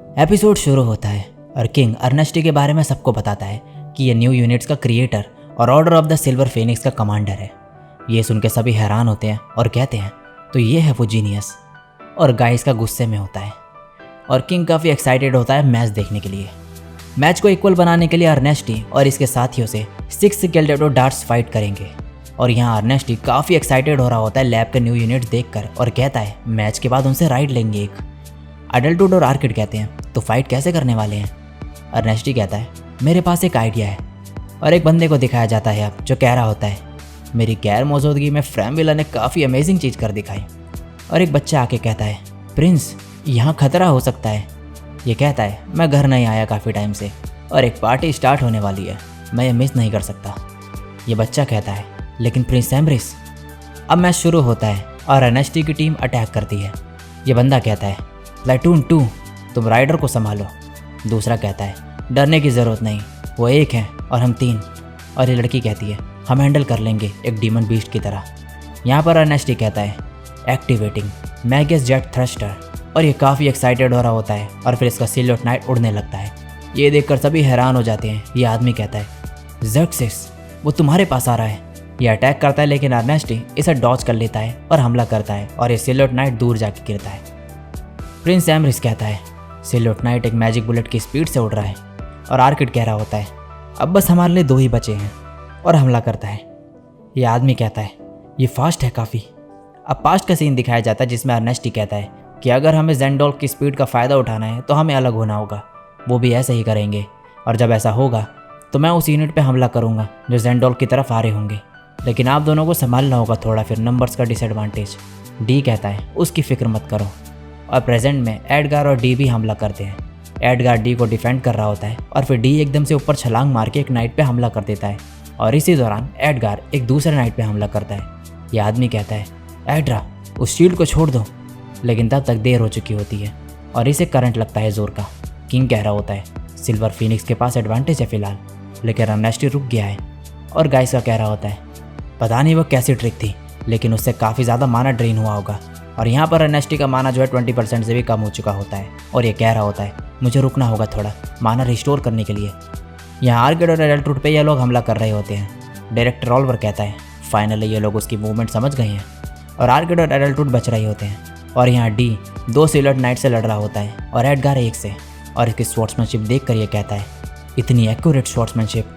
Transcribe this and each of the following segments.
Episode शुरू होता है और किंग अर्नेस्टी के बारे में सबको बताता है कि ये न्यू यूनिट्स का क्रिएटर और order of the silver phoenix का कमांडर है। ये सुन के सभी हैरान होते हैं और कहते हैं तो ये है वो जीनियस। और गाइस का गुस्से में होता है और किंग काफ़ी एक्साइटेड होता है मैच देखने के लिए। मैच को इक्वल बनाने के लिए अर्नेस्टी और इसके साथियों से 6 गिल्डेडो डार्ट्स फाइट करेंगे। और यहाँ अर्नेस्टी काफ़ी एक्साइटेड हो रहा होता है लैब के न्यू यूनिट देखकर और कहता है मैच के बाद उनसे राइड लेंगे एक। अडल्टुड और आर्किड कहते हैं तो फाइट कैसे करने वाले हैं। अर्नेस्टी कहता है मेरे पास एक आइडिया है। और एक बंदे को दिखाया जाता है अब जो कह रहा होता है मेरी गैर मौजूदगी में फ्रैमविला ने काफ़ी अमेजिंग चीज़ कर दिखाई। और एक बच्चा आके कहता है प्रिंस यहाँ खतरा हो सकता है। ये कहता है मैं घर नहीं आया काफ़ी टाइम से और एक पार्टी स्टार्ट होने वाली है, मैं ये मिस नहीं कर सकता। ये बच्चा कहता है लेकिन प्रिंस एम्ब्रिस। अब मैच शुरू होता है और अर्नेस्टी की टीम अटैक करती है। ये बंदा कहता है प्लेटून 2 तुम राइडर को संभालो। दूसरा कहता है डरने की ज़रूरत नहीं, वो एक है और हम 3। और ये लड़की कहती है हम हैंडल कर लेंगे एक डीमन बीस्ट की तरह। यहाँ पर अर्नेस्टी कहता है एक्टिवेटिंग मैगस जेट थ्रस्टर। और ये काफ़ी एक्साइटेड हो रहा होता है और फिर इसका सिल्वर नाइट उड़ने लगता है। ये देखकर सभी हैरान हो जाते हैं। ये आदमी कहता है ज़र्क्सिस वो तुम्हारे पास आ रहा है। ये अटैक करता है लेकिन अर्नेस्टी इसे डॉज कर लेता है और हमला करता है और ये सिल्वर नाइट दूर जाके गिरता है। प्रिंस एम्ब्रिस कहता है सिल्वर नाइट एक मैजिक बुलेट की स्पीड से उड़ रहा है। और आर्किड कह रहा होता है अब बस हमारे लिए 2 ही बचे हैं और हमला करता है। ये आदमी कहता है ये फास्ट है काफ़ी। अब पास्ट का सीन दिखाया जाता है जिसमें अर्नेस्टी कहता है कि अगर हमें जेंडोल की स्पीड का फ़ायदा उठाना है तो हमें अलग होना होगा, वो भी ऐसे ही करेंगे। और जब ऐसा होगा तो मैं उस यूनिट पे हमला करूँगा जो जेंडोल की तरफ आ रहे होंगे, लेकिन आप दोनों को संभालना होगा थोड़ा, फिर नंबर्स का डिसएडवांटेज। डी कहता है उसकी फ़िक्र मत करो। और प्रेजेंट में एडगार और डी भी हमला करते हैं। एडगार डी को डिफेंड कर रहा होता है और फिर डी एकदम से ऊपर छलांग मार के एक नाइट पे हमला कर देता है। और इसी दौरान एडगार एक दूसरे नाइट पे हमला करता है। यह आदमी कहता है एड्रा उस शील्ड को छोड़ दो, लेकिन तब तक देर हो चुकी होती है और इसे करंट लगता है जोर का। किंग कह रहा होता है सिल्वर फीनिक्स के पास एडवांटेज है फिलहाल, लेकिन अर्नेस्टी रुक गया है। और गाइस का कह रहा होता है पता नहीं वो कैसी ट्रिक थी, लेकिन उससे काफ़ी ज़्यादा माना ड्रेन हुआ होगा। और यहाँ पर अर्नेस्टी का माना जो है 20% से भी कम हो चुका होता है। और ये कह रहा होता है मुझे रुकना होगा थोड़ा माना रिस्टोर करने के लिए। यहाँ आर्किड और एडल्टुड पे ये लोग हमला कर रहे होते हैं। डायरेक्टर ऑल्वर कहता है फाइनली ये लोग उसकी मूवमेंट समझ गए हैं और आर्किड और एडल्टुड बच रहे होते हैं। और यहाँ डी 2 सिल्वर नाइट से लड़ रहा होता है और एडगार 1 से। और इसकी स्वॉर्ड्समैनशिप देख कर ये कहता है इतनी एक्यूरेट स्वॉर्ड्समैनशिप।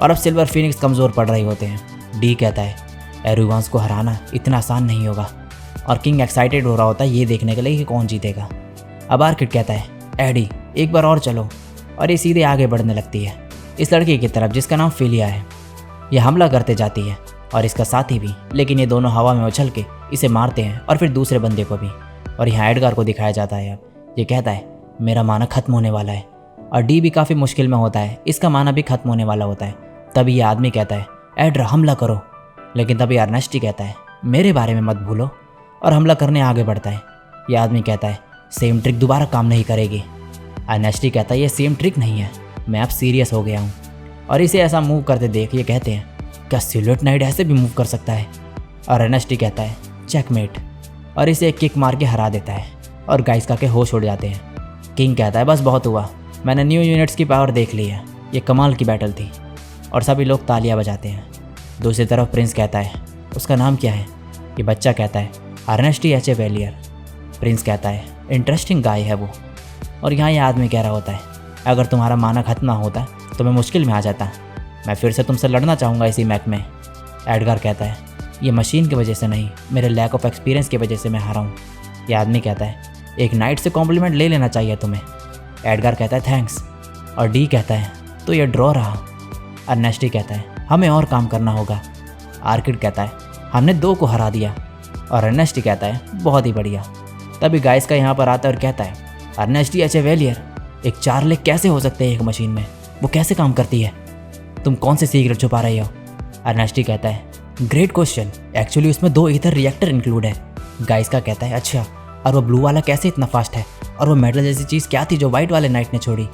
और अब सिल्वर फीनिक्स कमज़ोर पड़ रहे होते हैं। डी कहता है एरुवांस को हराना इतना आसान नहीं होगा। और किंग एक्साइटेड हो रहा होता है ये देखने के लिए कि कौन जीतेगा। अब आर्किड कहता है एडी एक बार और चलो। और ये सीधे आगे बढ़ने लगती है इस लड़की की तरफ जिसका नाम फिलिया है। यह हमला करते जाती है और इसका साथी भी, लेकिन ये दोनों हवा में उछल के इसे मारते हैं और फिर दूसरे बंदे को भी। और यहाँ एडगार को दिखाया जाता है। अब ये कहता है मेरा माना ख़त्म होने वाला है। और डी भी काफ़ी मुश्किल में होता है, इसका माना भी ख़त्म होने वाला होता है। तभी ये आदमी कहता है एड्रा हमला करो, लेकिन तभी अर्नेस्टी कहता है मेरे बारे में मत भूलो और हमला करने आगे बढ़ता है। यह आदमी कहता है सेम ट्रिक दोबारा काम नहीं करेगी। अर्नेस्टी कहता है ये सेम ट्रिक नहीं है, मैं अब सीरियस हो गया हूँ। और इसे ऐसा मूव करते देख ये कहते हैं क्या सिल्वर नाइट ऐसे भी मूव कर सकता है। और अर्नेस्टी कहता है चेकमेट और इसे एक किक मार के हरा देता है। और गाइस का के होश उड़ जाते हैं। किंग कहता है बस बहुत हुआ, मैंने न्यू यूनिट्स की पावर देख ली है, ये कमाल की बैटल थी। और सभी लोग तालियां बजाते हैं। दूसरी तरफ प्रिंस कहता है उसका नाम क्या है। ये बच्चा कहता है अर्नेस्टी एच ए वेलियर। प्रिंस कहता है इंटरेस्टिंग गाय है वो। और यहाँ यह आदमी कह रहा होता है अगर तुम्हारा माना खत्म ना होता तो मैं मुश्किल में आ जाता, मैं फिर से तुमसे लड़ना चाहूँगा इसी मैच में। एडगार कहता है ये मशीन की वजह से नहीं, मेरे लैक ऑफ एक्सपीरियंस की वजह से मैं हारा हूँ। ये आदमी कहता है एक नाइट से कॉम्प्लीमेंट ले लेना चाहिए तुम्हें। एडगार कहता है थैंक्स। और डी कहता है तो ये ड्रॉ रहा। अर्नेस्टी कहता है हमें और काम करना होगा। आर्किड कहता है हमने 2 को हरा दिया। और अर्नेस्टी कहता है बहुत ही बढ़िया। तभी गाइस का यहाँ पर आता है और कहता है अर्नेस्टी एच ए वेलियर एक 4 लेग कैसे हो सकते हैं एक मशीन में, वो कैसे काम करती है, तुम कौन से सीक्रेट छुपा रहे हो। अर्नेस्टी कहता है ग्रेट क्वेश्चन, एक्चुअली उसमें 2 ईथर रिएक्टर इंक्लूड है। गाइस का कहता है अच्छा, और वो ब्लू वाला कैसे इतना फास्ट है, और वो मेटल जैसी चीज़ क्या थी जो वाइट वाले नाइट ने छोड़ी।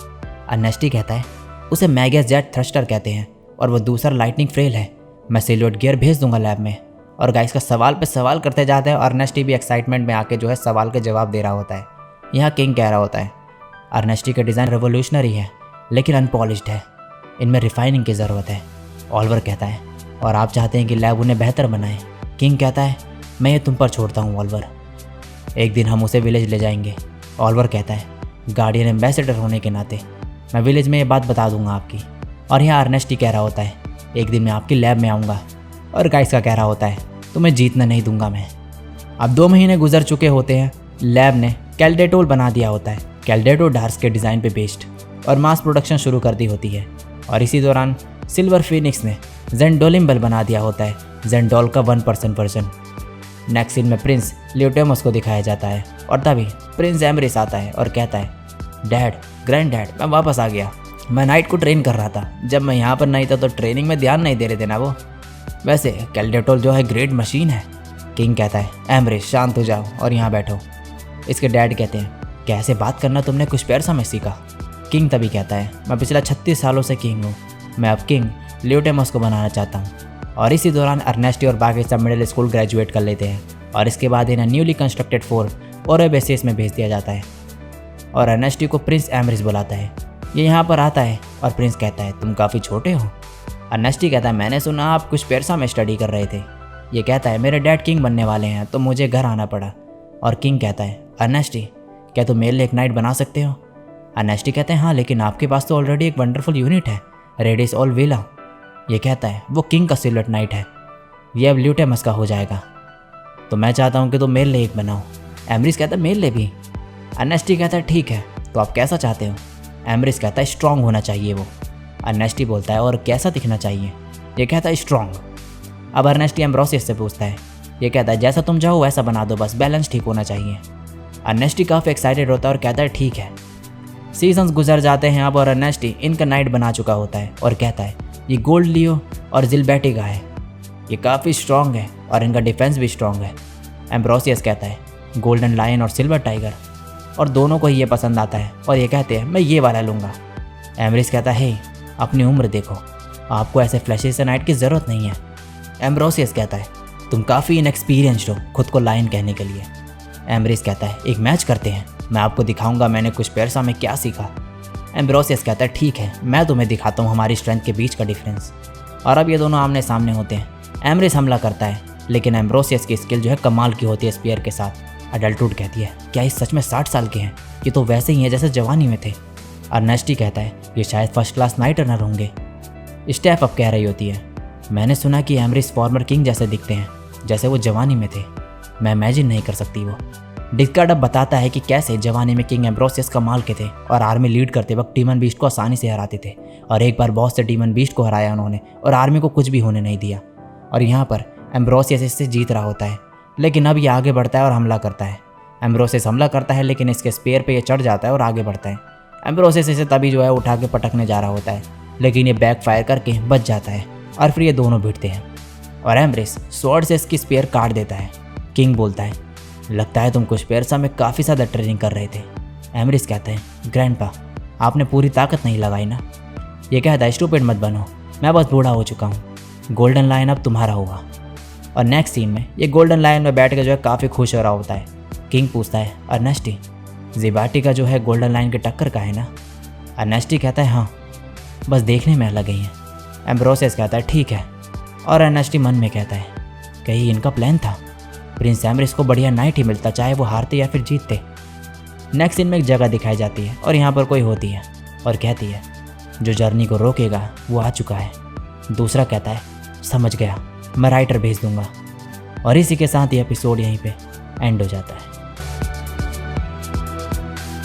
अर्नेस्टी कहता है उसे मैगस जेट थ्रस्टर कहते हैं और वो दूसरा लाइटनिंग फ्रेल है, मैं सिल्वर गियर भेज दूंगा लैब में। और गाइस का सवाल पे सवाल करते जाते हैं और अर्नेस्टी भी एक्साइटमेंट में आके जो है सवाल के जवाब दे रहा होता है। यहाँ किंग कह रहा होता है अर्नेस्टी का डिज़ाइन रेवोल्यूशनरी है लेकिन अनपॉलिश्ड है, इनमें रिफाइनिंग की ज़रूरत है। ऑलिवर कहता है और आप चाहते हैं कि लैब उन्हें बेहतर बनाए। किंग कहता है मैं ये तुम पर छोड़ता हूँ ऑलिवर, एक दिन हम उसे विलेज ले जाएंगे। ऑलिवर कहता है गार्डियन एम्बेसडर होने के नाते मैं विलेज में ये बात बता दूंगा आपकी। और यहाँ अर्नेस्टी कह रहा होता है एक दिन मैं आपकी लैब में आऊँगा, और गाइस का कह रहा होता है तुम्हें जीतना नहीं दूंगा मैं। अब 2 महीने गुजर चुके होते हैं। लैब ने कैल्डेटोल बना दिया होता है, कैल्डेटो डार्स के डिज़ाइन पे बेस्ड, और मास प्रोडक्शन शुरू कर दी होती है। और इसी दौरान सिल्वर फीनिक्स ने जेंडोलिम्बल बना दिया होता है, जेंडोल का 1% वर्जन। नेक्स्ट सीन में प्रिंस ल्यूटेमस को दिखाया जाता है और तभी प्रिंस एमरिस आता है और कहता है डैड, ग्रैंड डैड, मैं वापस आ गया। मैं नाइट को ट्रेन कर रहा था, जब मैं यहाँ पर नहीं था तो ट्रेनिंग में ध्यान नहीं दे रहे थे ना वो। वैसे कैल्डेटोल जो है ग्रेट मशीन है। किंग कहता है एमरिस शांत हो जाओ और यहाँ बैठो। इसके डैड कहते हैं कैसे बात करना तुमने कुछ पैर समय सीखा। किंग तभी कहता है मैं पिछला 36 सालों से किंग हूँ, मैं अब किंग ल्यूटेमस को बनाना चाहता हूँ। और इसी दौरान अर्नेस्टी और बाकी सब मिडिल स्कूल ग्रेजुएट कर लेते हैं और इसके बाद इन्हें न्यूली कंस्ट्रक्टेड फोर्ट और बेसिस में भेज दिया जाता है। और अर्नेस्टी को प्रिंस एमरिस बुलाता है। ये यहाँ पर आता है और प्रिंस कहता है तुम काफ़ी छोटे हो। अर्नेस्टी कहता है मैंने सुना आप कुछ पेरसा में स्टडी कर रहे थे। ये कहता है मेरे डैड किंग बनने वाले हैं तो मुझे घर आना पड़ा। और किंग कहता है अर्नेस्टी क्या तुम मेरे लिए एक नाइट बना सकते हो। अर्नेस्टी कहते हैं हाँ, लेकिन आपके पास तो ऑलरेडी एक वंडरफुल यूनिट है, रेडिस ऑल विला। ये कहता है वो किंग का सिल्वर नाइट है, ये अब ल्यूटेमस का हो जाएगा, तो मैं चाहता हूँ कि तुम मेरे लिए एक बनाओ। एमरिस कहता है मेरे लिए भी। अर्नेस्टी कहता है ठीक है, तो आप कैसा चाहते हो। एमरिस कहता है स्ट्रांग होना चाहिए वो। अर्नेस्टी बोलता है और कैसा दिखना चाहिए। ये कहता है स्ट्रांग। अब अर्नेस्टी एम्ब्रोसियस से पूछता है, ये कहता है जैसा तुम चाहो वैसा बना दो, बस बैलेंस ठीक होना चाहिए। अर्नेस्टी काफ़ी एक्साइटेड होता है और कहता है ठीक है। सीजन्स गुजर जाते हैं अब और अर्नेस्टी इनका नाइट बना चुका होता है और कहता है ये गोल्ड लियो और जिलबैटी का है, ये काफ़ी स्ट्रांग है और इनका डिफेंस भी स्ट्रांग है। एम्ब्रोसियस कहता है गोल्डन लायन और सिल्वर टाइगर, और दोनों को ये पसंद आता है और ये कहते हैं मैं ये वाला लूँगा। एमरिस कहता है हे अपनी उम्र देखो, आपको ऐसे फ्लैशेस से नाइट की ज़रूरत नहीं है। एम्ब्रोसियस कहता है तुम काफ़ी इनएक्सपीरियंस्ड हो खुद को लायन कहने के लिए। एमरिस कहता है एक मैच करते हैं, मैं आपको दिखाऊंगा मैंने कुछ पेरसा में क्या सीखा। एम्ब्रोसियस कहता है ठीक है, मैं तुम्हें दिखाता हूँ हमारी स्ट्रेंथ के बीच का डिफरेंस। और अब ये दोनों आमने सामने होते हैं। एमरिस हमला करता है लेकिन एम्ब्रोसियस की स्किल जो है कमाल की होती है स्पीयर के साथ। अडल्टुड कहती है क्या ये सच में 60 साल के हैं, ये तो वैसे ही हैं जैसे जवानी में थे। अर्नेस्टी कहता है ये शायद फर्स्ट क्लास नाइट रनर होंगे। स्टेफ अप कह रही होती है मैंने सुना कि एमरिस फॉर्मर किंग जैसे दिखते हैं, जैसे वो जवानी में थे, मैं इमेजिन नहीं कर सकती वो। डिस्कार्ड अब बताता है कि कैसे जवानी में किंग एम्ब्रोसियस कमाल के थे और आर्मी लीड करते वक्त डीमन बीस्ट को आसानी से हराते थे, और एक बार बॉस से डीमन बीस्ट को हराया उन्होंने और आर्मी को कुछ भी होने नहीं दिया। और यहाँ पर एम्ब्रोसियस इससे जीत रहा होता है, लेकिन अब ये आगे बढ़ता है और हमला करता है। एम्ब्रोसियस हमला करता है लेकिन इसके स्पेयर पे ये चढ़ जाता है और आगे बढ़ता है। एम्ब्रोसियस इसे तभी जो है उठा के पटकने जा रहा होता है, लेकिन ये बैक फायर करके बच जाता है और फिर ये दोनों भिड़ते हैं और एम्ब्रेस स्वॉर्ड से इसकी स्पेयर काट देता है। किंग बोलता है लगता है तुम कुछ पेरसा में काफ़ी ज़्यादा ट्रेनिंग कर रहे थे। एमरिस कहते हैं ग्रैंडपा आपने पूरी ताकत नहीं लगाई ना। ये कहता है स्टूपिड मत बनो, मैं बस बूढ़ा हो चुका हूँ, गोल्डन लायन अब तुम्हारा होगा। और नेक्स्ट सीन में ये गोल्डन लायन में बैठ के जो है काफ़ी खुश हो रहा होता है। किंग पूछता है अर्नेस्टी जिबाटी का जो है गोल्डन लायन के टक्कर का है ना। अर्नेस्टी कहता है हाँ, बस देखने में अलग ही है। एम्ब्रोसियस कहता है ठीक है, और अर्नेस्टी मन में कहता है कहीं इनका प्लान था, प्रिंस एमरिस को बढ़िया नाइट ही मिलता चाहे वो हारते या फिर जीतते। नेक्स्ट सीन में एक जगह दिखाई जाती है और यहाँ पर कोई होती है और कहती है जो जर्नी को रोकेगा वो आ चुका है। दूसरा कहता है समझ गया, मैं राइटर भेज दूंगा। और इसी के साथ ये एपिसोड यहीं पे एंड हो जाता है।